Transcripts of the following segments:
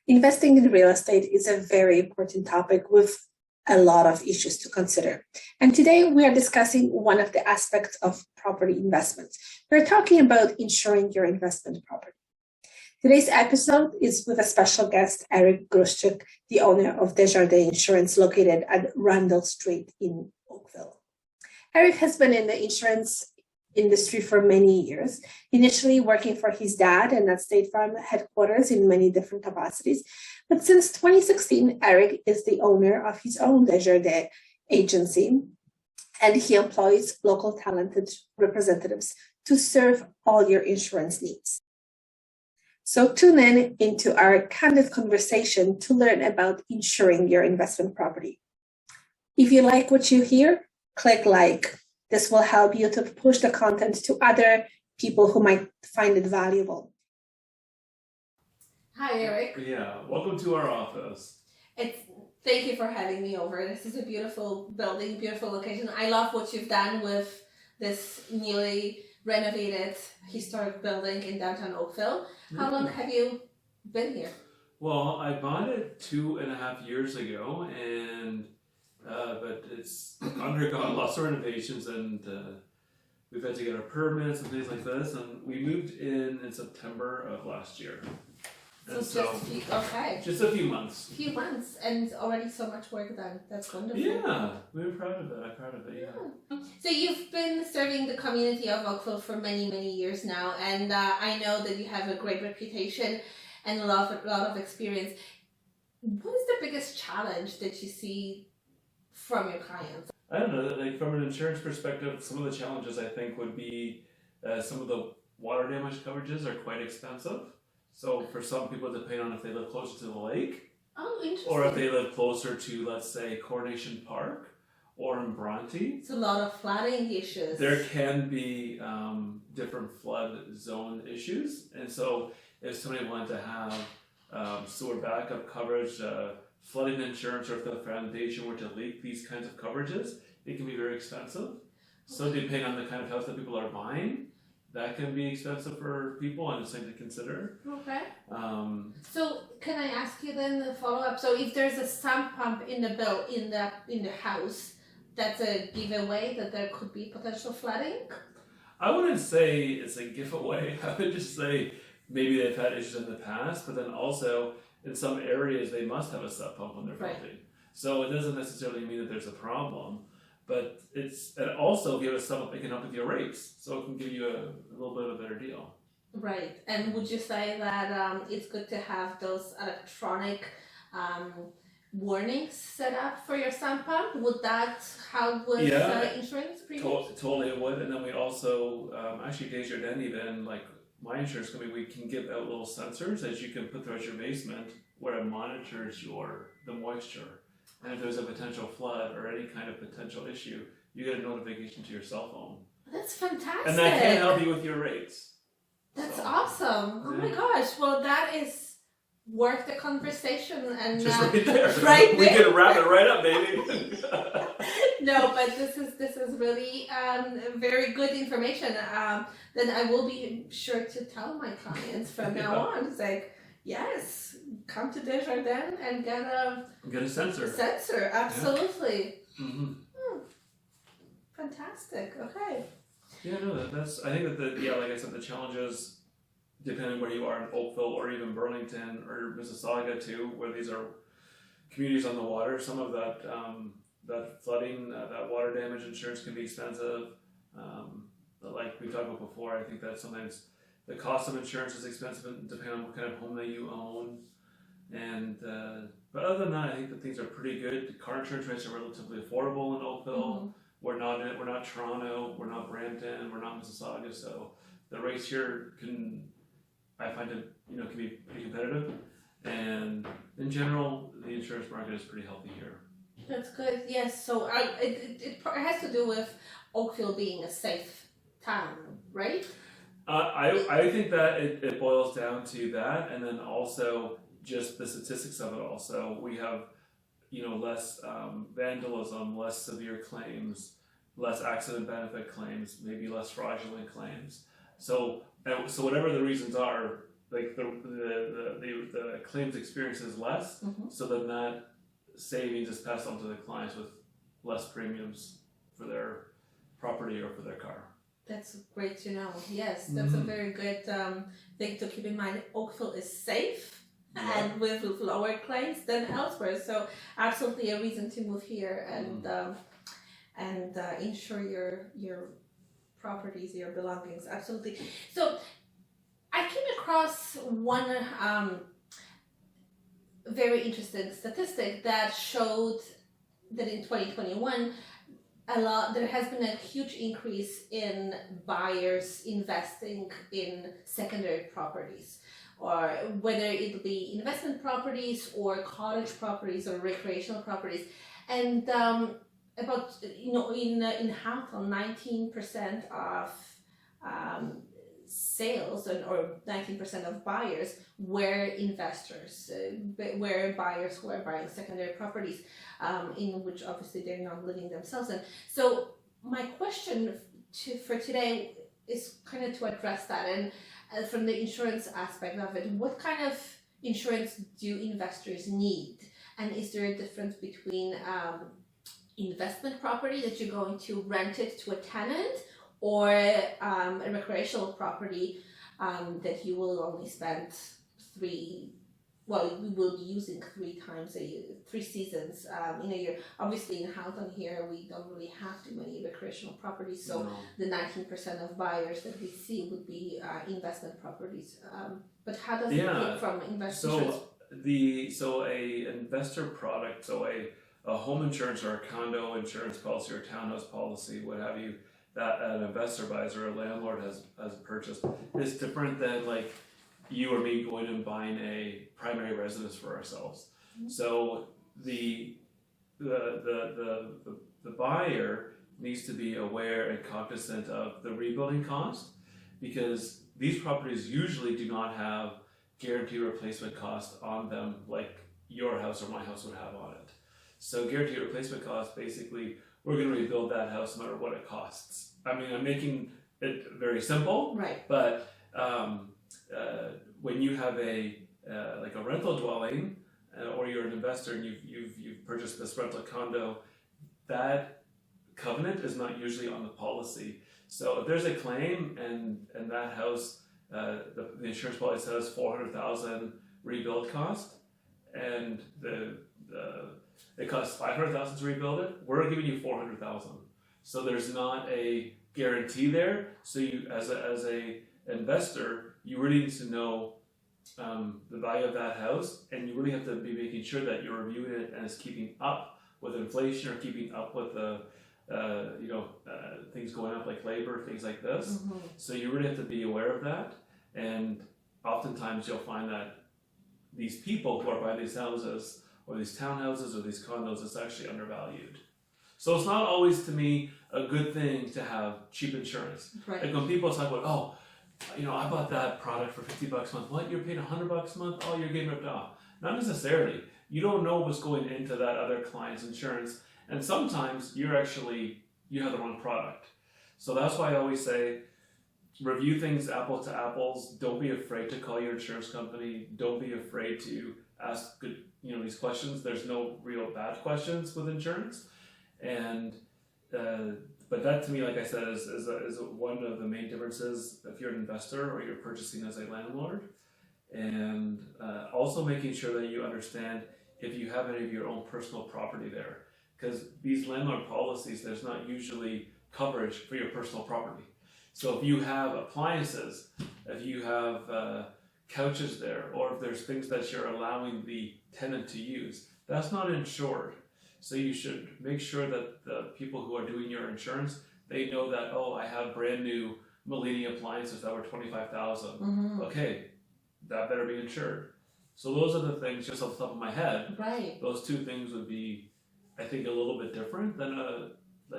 Investing in real estate is a very important topic with a lot of issues to consider. And today we are discussing one of the aspects of property investments. We're talking about insuring your investment property. Today's episode is with a special guest, Eric Gruscyk, the owner of Desjardins Insurance located at Randall St in Oakville. Eric has been in the insurance industry for many years, initially working for his dad and at State Farm headquarters in many different capacities. But since 2016, Eric is the owner of his own Desjardins agency, and he employs local talented representatives to serve all your insurance needs. So tune in into our candid conversation to learn about insuring your investment property. If you like what you hear, click like. This will help you to push the content to other people who might find it valuable. Hi, Eric. Yeah, welcome to our office. Thank you for having me over. This is a beautiful building, beautiful location. I love what you've done with this newly renovated historic building in downtown Oakville. How long have you been here? Well, I bought it 2.5 years ago, and but it's undergone lots of renovations, and we've had to get our permits and things like this. And we moved in September of last year. And Just a few months. Few months, and already so much work done. That's wonderful. Yeah, we were proud of it. I'm proud of it. Yeah. So you've been serving the community of Oakville for many, many years now, and I know that you have a great reputation and a lot of experience. What is the biggest challenge that you see from your clients? I don't know. Like from an insurance perspective, some of the challenges I think would be some of the water damage coverages are quite expensive. So for some people, depending on if they live closer to the lake, or if they live closer to, let's say, Coronation Park or in Bronte. It's a lot of flooding issues. There can be different flood zone issues, and so if somebody wanted to have sewer backup coverage, flooding insurance, or if the foundation were to leak, these kinds of coverages, it can be very expensive. So depending on the kind of house that people are buying, that can be expensive for people and something to consider. Okay. So can I ask you then the follow up? So if there's a sump pump in the house, that's a giveaway that there could be potential flooding? I wouldn't say it's a giveaway. I would just say maybe they've had issues in the past, but then also in some areas they must have a sump pump when they're building. So it doesn't necessarily mean that there's a problem. But and also if you have a sump pump, it can help with your rates, so it can give you a little bit of a better deal. Right. And would you say that it's good to have those electronic warnings set up for your sump pump? Would that help with insurance premiums? Totally it would. And then we also, actually Desjardins even, like my insurance company, we can give out little sensors that you can put throughout your basement where it monitors the moisture. And if there's a potential flood or any kind of potential issue, you get a notification to your cell phone. That's fantastic. And that can help you with your rates. That's awesome. Oh my gosh. Well, that is worth the conversation. And just right there. Right we there. can wrap it right up, baby. No, but this is really very good information. Then I will be sure to tell my clients from now on. It's like, yes, come to Desjardins and get a sensor. Sensor, absolutely. Yeah. Mm-hmm. Fantastic. Okay. Yeah, no, that's. I think that like I said, the challenges, depending where you are in Oakville or even Burlington or Mississauga too, where these are communities on the water. Some of that flooding, that water damage insurance can be expensive. But like we talked about before, I think that sometimes the cost of insurance is expensive depending on what kind of home that you own. And but other than that, I think that things are pretty good. The car insurance rates are relatively affordable in Oakville. We're not Toronto, we're not Brampton, we're not Mississauga, so the rates here I find it can be pretty competitive. And in general, the insurance market is pretty healthy here. That's good. Yes. So it has to do with Oakville being a safe town, right? I think that it boils down to that, and then also just the statistics of it. Also, we have less vandalism, less severe claims, less accident benefit claims, maybe less fraudulent claims. So whatever the reasons are, like the claims experience is less, so then that savings is passed on to the clients with less premiums for their property or for their car. That's great to know. Yes, that's a very good thing to keep in mind. Oakville is safe and with lower claims than elsewhere. So absolutely a reason to move here and insure your properties, your belongings. Absolutely. So I came across one very interesting statistic that showed that in 2021 there has been a huge increase in buyers investing in secondary properties, or whether it be investment properties or cottage properties or recreational properties. And about, in Hamilton, 19% of sales or 19% of buyers were investors, were buyers who are buying secondary properties, in which obviously they're not living themselves in. So my question for today is kind of to address that, and from the insurance aspect of it, what kind of insurance do investors need? And is there a difference between investment property that you're going to rent it to a tenant, or a recreational property that you will only spend we will be using 3 times a year, 3 seasons in a year. Obviously in Houghton here, we don't really have too many recreational properties, so the 19% of buyers that we see would be investment properties. But how does it look from investors? So a investor product, so a home insurance or a condo insurance policy or townhouse policy, what have you, that an investor buys or a landlord has purchased is different than like you or me going and buying a primary residence for ourselves. So the buyer needs to be aware and cognizant of the rebuilding cost, because these properties usually do not have guaranteed replacement cost on them like your house or my house would have on it. So guaranteed replacement cost, basically, we're going to rebuild that house no matter what it costs. I mean, I'm making it very simple, right? But when you have a rental dwelling, or you're an investor and you've purchased this rental condo, that covenant is not usually on the policy. So if there's a claim and that house, the insurance policy says $400,000 rebuild cost, and it costs $500,000 to rebuild it, we're giving you $400,000. So there's not a guarantee there. So you, as a investor, you really need to know the value of that house, and you really have to be making sure that you're reviewing it and it's keeping up with inflation or keeping up with the things going up like labor, things like this. So you really have to be aware of that. And oftentimes you'll find that these people who are buying these houses or these townhouses or these condos, it's actually undervalued. So it's not always, to me, a good thing to have cheap insurance. Right. Like when people talk about, I bought that product for $50 a month. What? You're paying $100 a month? Oh, you're getting ripped off. Not necessarily. You don't know what's going into that other client's insurance, and sometimes you have the wrong product. So that's why I always say, review things apples to apples. Don't be afraid to call your insurance company. Don't be afraid to ask good, these questions. There's no real bad questions with insurance, and but that, to me, like I said, is one of the main differences if you're an investor or you're purchasing as a landlord. And also making sure that you understand if you have any of your own personal property there, because these landlord policies, there's not usually coverage for your personal property. So if you have appliances, if you have couches there, or if there's things that you're allowing the tenant to use, that's not insured. So you should make sure that the people who are doing your insurance, they know that, I have brand new Millennium appliances that were $25,000. Okay, that better be insured. So those are the things, just off the top of my head. Right. Those 2 things would be, I think, a little bit different than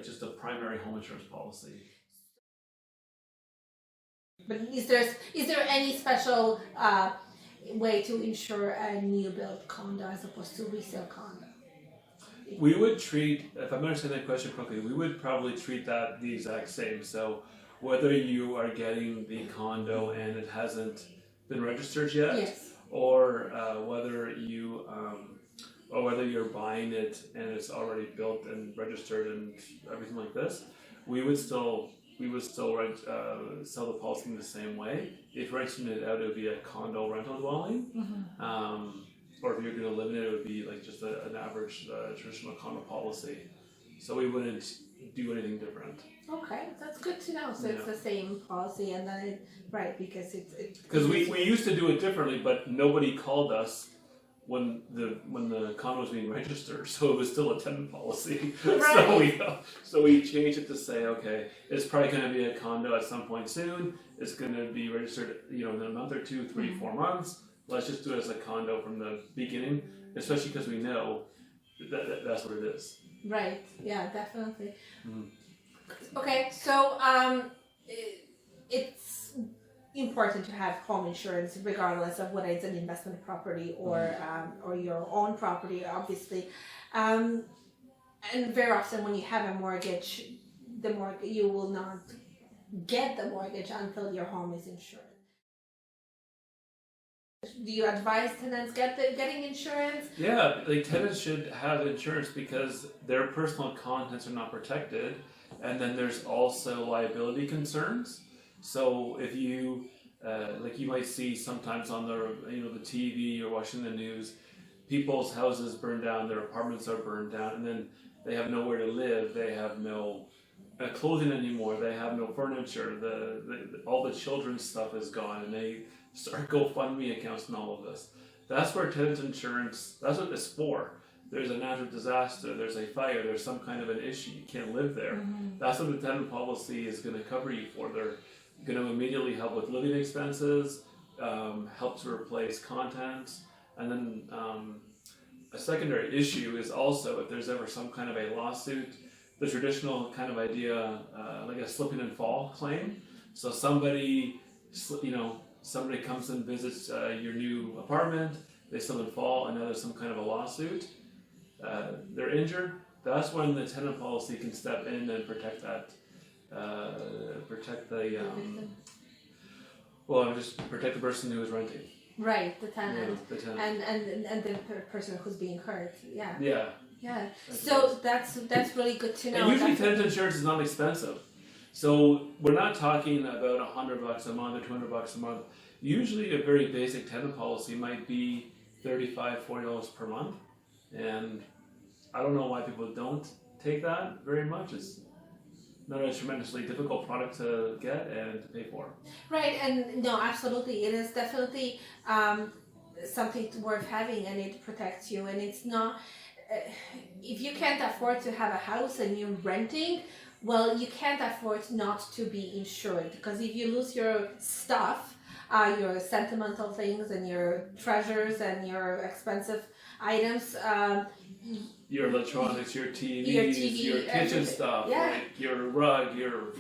just a primary home insurance policy. But is there any special way to insure a new build condo as opposed to resale condo? We would treat, if I'm understanding that question correctly, we would probably treat that the exact same. So whether you are getting the condo and it hasn't been registered yet, yes, or whether you're buying it and it's already built and registered and everything like this, we would still sell the policy in the same way. If renting it out, it would be a condo rental dwelling, or if you're going to live in it, it would be like just an average traditional condo policy. So we wouldn't do anything different. Okay, that's good to know. So it's the same policy, and then because because we used to do it differently, but nobody called us when the condo was being registered, so it was still a tenant policy. Right. So we changed it to say, okay, it's probably going to be a condo at some point soon. It's going to be registered, in a month or 2, 3, 4 months. Let's just do it as a condo from the beginning, especially because we know that's what it is. Right. Yeah, definitely. Mm. Okay, so it's important to have home insurance regardless of whether it's an investment property or your own property, obviously. And very often when you have a mortgage, you will not get the mortgage until your home is insured. Do you advise tenants getting insurance? Yeah, tenants should have insurance because their personal contents are not protected, and then there's also liability concerns. So if you you might see sometimes on the TV or watching the news, people's houses burn down, their apartments are burned down, and then they have nowhere to live. They have no clothing anymore. They have no furniture. All the children's stuff is gone, and they start GoFundMe accounts and all of this. That's where tenant insurance. That's what it's for. There's a natural disaster. There's a fire. There's some kind of an issue. You can't live there. Mm-hmm. That's what the tenant policy is going to cover you for. They're going to immediately help with living expenses, help to replace contents, and then a secondary issue is also if there's ever some kind of a lawsuit, the traditional kind of idea, like a slipping and fall claim. So somebody comes and visits your new apartment, they slip and fall, and now there's some kind of a lawsuit. They're injured. That's when the tenant policy can step in and protect that. Protect the person who is renting. Right, the tenant. Yeah, the tenant. And the person who's being hurt. Yeah. Yeah. Yeah. So that's really good to know. And usually tenant insurance is not expensive. So we're not talking about $100 a month or $200 a month. Usually a very basic tenant policy might be $35, $40 per month. And I don't know why people don't take that very much. It's not a tremendously difficult product to get and to pay for. Right, and no, absolutely. It is definitely something worth having, and it protects you. And it's not, if you can't afford to have a house and you're renting, well, you can't afford not to be insured, because if you lose your stuff, your sentimental things and your treasures and your expensive items, your electronics, your TVs, your kitchen stuff, your rug, your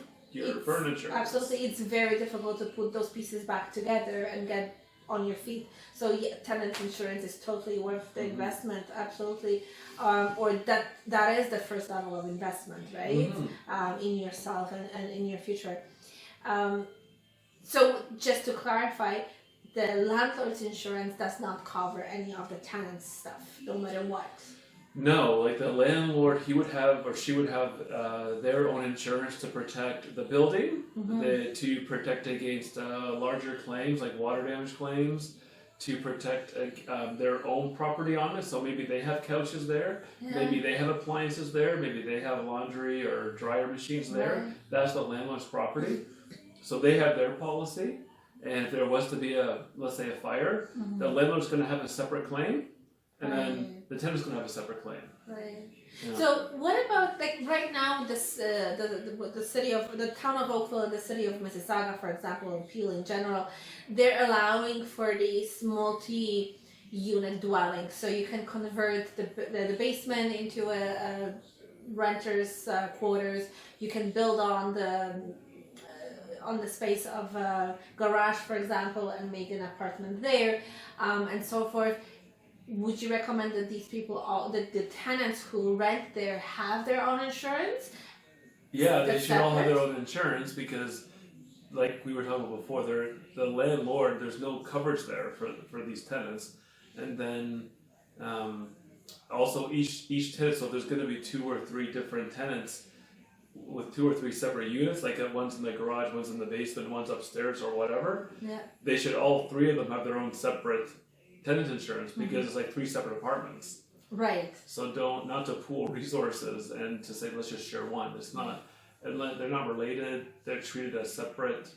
furniture. Absolutely, it's very difficult to put those pieces back together and get on your feet. So tenant insurance is totally worth the investment, absolutely. Or that is the first level of investment, right? In yourself and in your future. So just to clarify, the landlord's insurance does not cover any of the tenant's stuff, no matter what. No, like the landlord, he would have or she would have their own insurance to protect the building, to protect against larger claims like water damage claims, to protect their own property on it. So maybe they have couches there, maybe they have appliances there, maybe they have laundry or dryer machines there. That's the landlord's property. So they have their policy. And if there was to be let's say a fire, the landlord's going to have a separate claim. And then the tenant's going to have a separate claim. Right. Yeah. So what about right now this the town of Oakville and the city of Mississauga, for example, and Peel in general, they're allowing for these multi-unit dwellings. So you can convert the basement into a renter's quarters. You can build on the space of a garage, for example, and make an apartment there, and so forth. Would you recommend that these people, the tenants who rent there, have their own insurance? Yeah, they should all have their own insurance because like we were talking about before, the landlord, there's no coverage there for these tenants, and then also each tenant. So there's going to be 2 or 3 different tenants with 2 or 3 separate units, like one's in the garage, one's in the basement, one's upstairs, or whatever. Yeah. They should all 3 of them have their own separate tenant insurance because it's like 3 separate apartments. Right. So not to pool resources and to say let's just share one. It's not. And they're not related. They're treated as separate,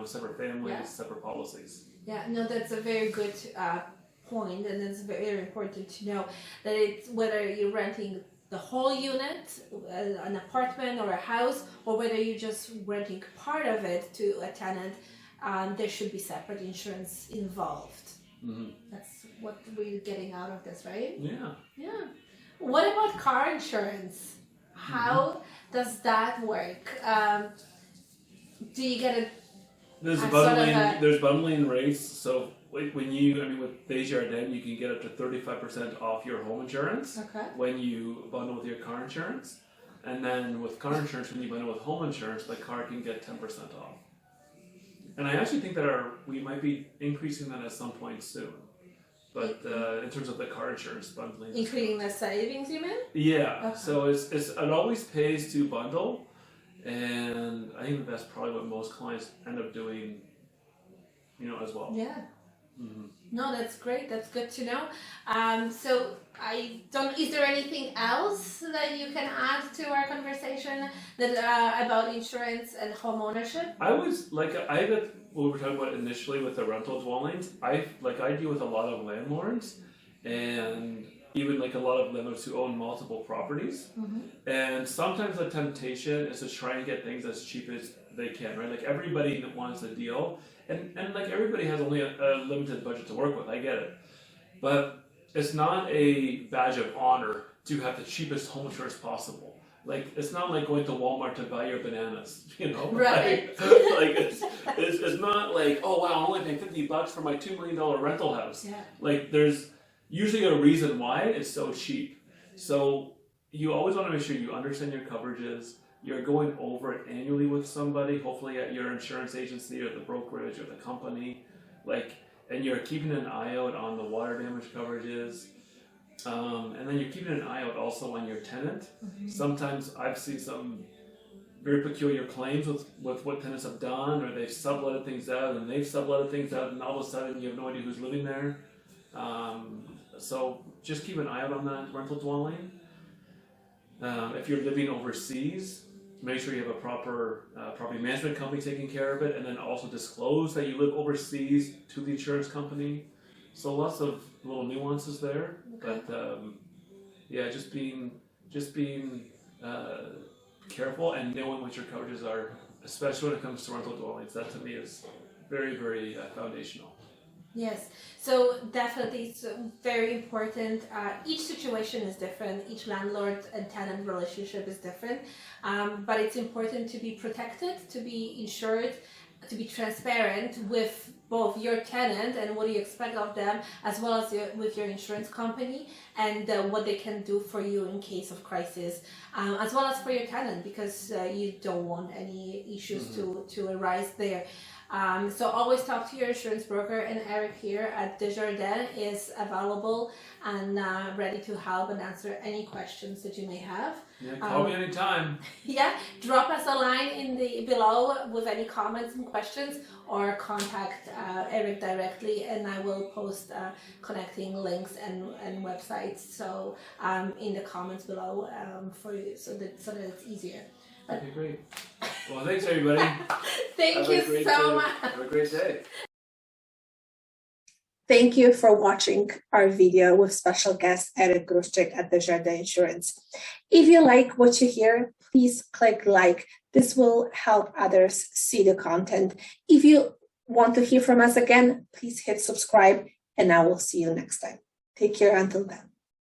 separate families, separate policies. Yeah, no, that's a very good point, and it's very important to know that it's whether you're renting the whole unit, an apartment or a house, or whether you're just renting part of it to a tenant, there should be separate insurance involved. Mm-hmm. That's what we're getting out of this, right? Yeah. Yeah. What about car insurance? How does that work? Do you get There's bundling rates. So when you, with Desjardins, you can get up to 35% off your home insurance when you bundle with your car insurance. And then with car insurance, when you bundle with home insurance, the car can get 10% off. And I actually think that we might be increasing that at some point soon. But in terms of the car insurance bundling, including the savings, you mean? Yeah. Okay. So it always pays to bundle, and I think that's probably what most clients end up doing, as well. Yeah. Mm-hmm. No, that's great. That's good to know. So is there anything else that you can add to our conversation that about insurance and home ownership? What we were talking about initially with the rental dwellings, I deal with a lot of landlords, and even a lot of landlords who own multiple properties. Mm-hmm. And sometimes the temptation is to try and get things as cheap as they can, right? Like everybody that wants a deal, and everybody has only a limited budget to work with. I get it, but it's not a badge of honor to have the cheapest home insurance possible. It's not like going to Walmart to buy your bananas, Right. It's not like, oh wow, I'm only paying $50 for my $2 million rental house. Yeah. There's usually a reason why it's so cheap. So you always want to make sure you understand your coverages. You're going over it annually with somebody, hopefully at your insurance agency or the brokerage or the company, and you're keeping an eye out on the water damage coverages. And then you're keeping an eye out also on your tenant. Mm-hmm. Sometimes I've seen some very peculiar claims with what tenants have done, or they've subletted things out, and all of a sudden you have no idea who's living there. So just keep an eye out on that rental dwelling. If you're living overseas, make sure you have a proper property management company taking care of it, and then also disclose that you live overseas to the insurance company. So lots of little nuances there, but just being careful and knowing what your coverages are, especially when it comes to rental dwellings. That to me is very, very foundational. Yes, so definitely it's very important. Each situation is different. Each landlord and tenant relationship is different, but it's important to be protected, to be insured, to be transparent with both your tenant and what you expect of them, as well as with your insurance company, and what they can do for you in case of crisis, as well as for your tenant, because you don't want any issues to arise there. So always talk to your insurance broker, and Eric here at Desjardins is available and ready to help and answer any questions that you may have. Yeah, call me anytime. Yeah, drop us a line below with any comments and questions, or contact Eric directly, and I will post connecting links and websites in the comments below for you, so that it's easier. Okay, great. Well, thanks everybody. Thank you so much. Have a great day. Thank you for watching our video with special guest Eric Gruscyk at Desjardins Insurance. If you like what you hear, please click like. This will help others see the content. If you want to hear from us again, please hit subscribe, and I will see you next time. Take care until then.